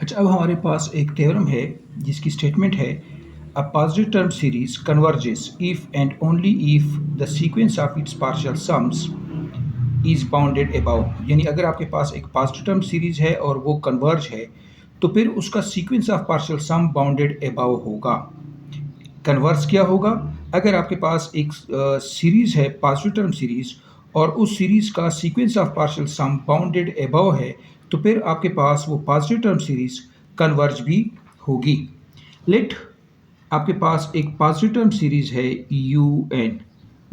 अच्छा, अब हमारे पास एक थ्योरम है जिसकी स्टेटमेंट है a positive term series converges if and only if the sequence of its partial sums is bounded above. यानी अगर आपके पास एक पॉजिटिव टर्म सीरीज है और वो कन्वर्ज है तो फिर उसका sequence of partial sum bounded above होगा। कन्वर्स क्या होगा? अगर आपके पास एक सीरीज है पॉजिटिव टर्म सीरीज और उस सीरीज का sequence of partial sum bounded above है तो फिर आपके पास वो पॉजिटिव टर्म सीरीज कन्वर्ज भी होगी। लेट आपके पास एक पॉजिटिव टर्म सीरीज है u n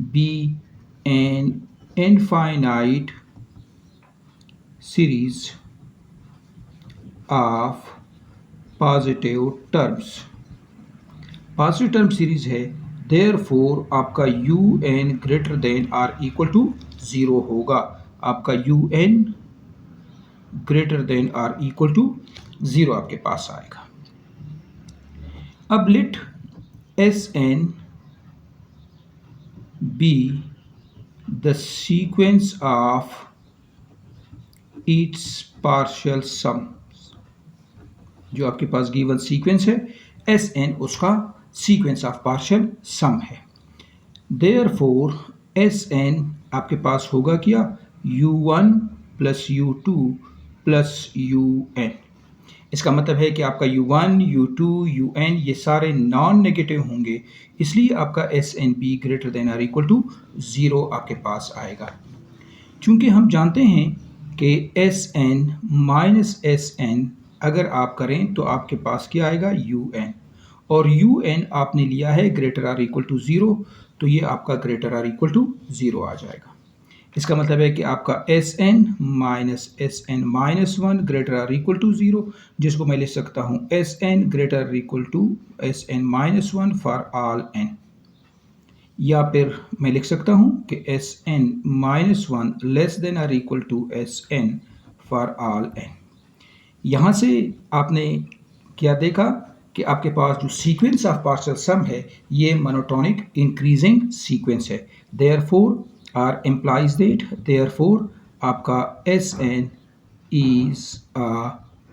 be an infinite series of positive terms. Positive term series है, देयरफॉर आपका u n greater than or equal to 0 होगा। आपका u n greater than or equal to 0 आपके पास आएगा। अब let s N be the sequence of its partial sum. जो आपके पास गिवन सीक्वेंस है एस एन उसका सीक्वेंस ऑफ पार्शियल सम है। देयरफॉर एस एन आपके पास होगा क्या? u1 plus u2 plus un। इसका मतलब है कि आपका u1 u2 un ये सारे नॉन नेगेटिव होंगे, इसलिए आपका S N B greater than or equal to 0 आपके पास आएगा। चूंकि हम जानते हैं कि S N minus S N अगर आप करें तो आपके पास क्या आएगा? यू एन, और यू एन आपने लिया है ग्रेटर आर इक्वल टू 0, तो ये आपका ग्रेटर आर इक्वल टू 0 आ जाएगा। इसका मतलब है कि आपका S N minus one greater or equal to 0, जिसको मैं लिख सकता हूँ S N greater or equal to S N minus one for all N. या फिर मैं लिख सकता हूँ कि S N minus one less than or equal to S N for all N. यहाँ से आपने क्या देखा कि आपके पास जो सीक्वेंस ऑफ पार्शियल सम है ये मोनोटोनिक इंक्रीजिंग सीक्वेंस है। Therefore R implies that, therefore आपका S n is a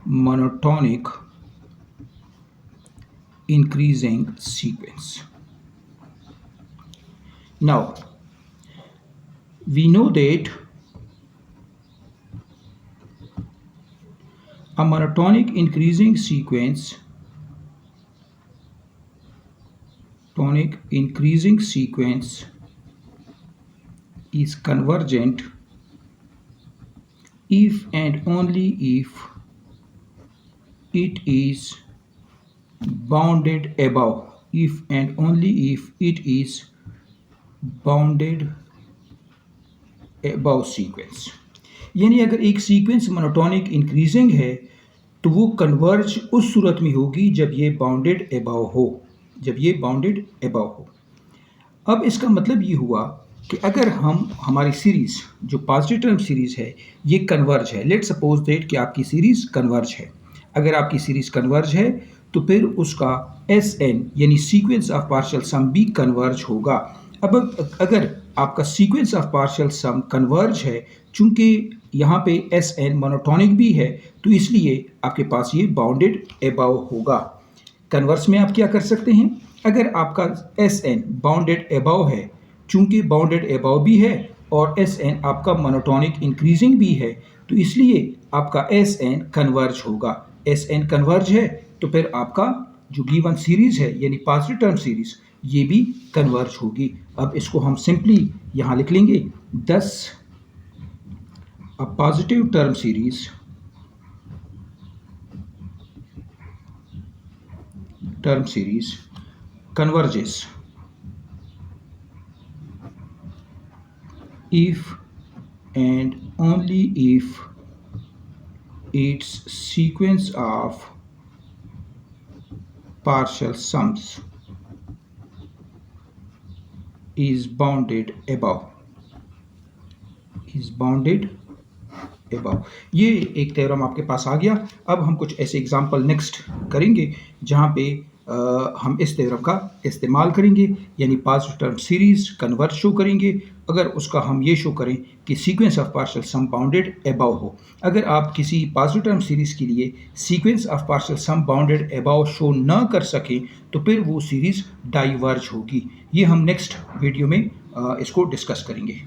monotonic increasing sequence. Now we know that a monotonic increasing sequence is convergent if and only if it is bounded above, if and only if it is bounded above sequence। यानी अगर एक sequence monotonic increasing है तो वो converge उस सूरत में होगी जब ये बाउंडेड अबव हो, जब ये बाउंडेड अबव हो। अब इसका मतलब ये हुआ कि अगर हम हमारी सीरीज जो पॉजिटिव टर्म सीरीज है ये कन्वर्ज है, लेट सपोज दैट कि आपकी सीरीज कन्वर्ज है। अगर आपकी सीरीज कन्वर्ज है तो फिर उसका एस एन यानी सीक्वेंस ऑफ पार्शियल सम भी कन्वर्ज होगा। अब अगर आपका sequence of partial sum converge है, चूंकि यहाँ पे एस एन मोनोटोनिक भी है तो इसलिए आपके पास ये बाउंडेड अबव होगा। कन्वर्स में आप क्या कर सकते हैं? अगर आपका एस एन बाउंडेड अबव है, चूंकि बाउंडेड अबव भी है और एस एन आपका मोनोटोनिक इंक्रीजिंग भी है तो इसलिए आपका एस एन कन्वर्ज होगा। एस एन कन्वर्ज है तो फिर आपका जो गिवन सीरीज है यानी पॉजिटिव टर्म सीरीज ये भी कन्वर्ज होगी। अब इसको हम सिंपली यहाँ लिख लेंगे 10 a positive term series converges if and only if its sequence of partial sums is bounded above, ये एक थ्योरम आपके पास आ गया। अब हम कुछ ऐसे एग्जाम्पल नेक्स्ट करेंगे जहाँ पे हम इस थ्योरम का इस्तेमाल करेंगे, यानी positive term series converge show करेंगे अगर उसका हम ये शो करें कि sequence of partial sum bounded above हो। अगर आप किसी पॉजिटिव टर्म सीरीज के लिए sequence of partial sum bounded above show ना कर सकें तो फिर वो सीरीज डाइवर्ज होगी। ये हम नेक्स्ट वीडियो में इसको डिस्कस करेंगे।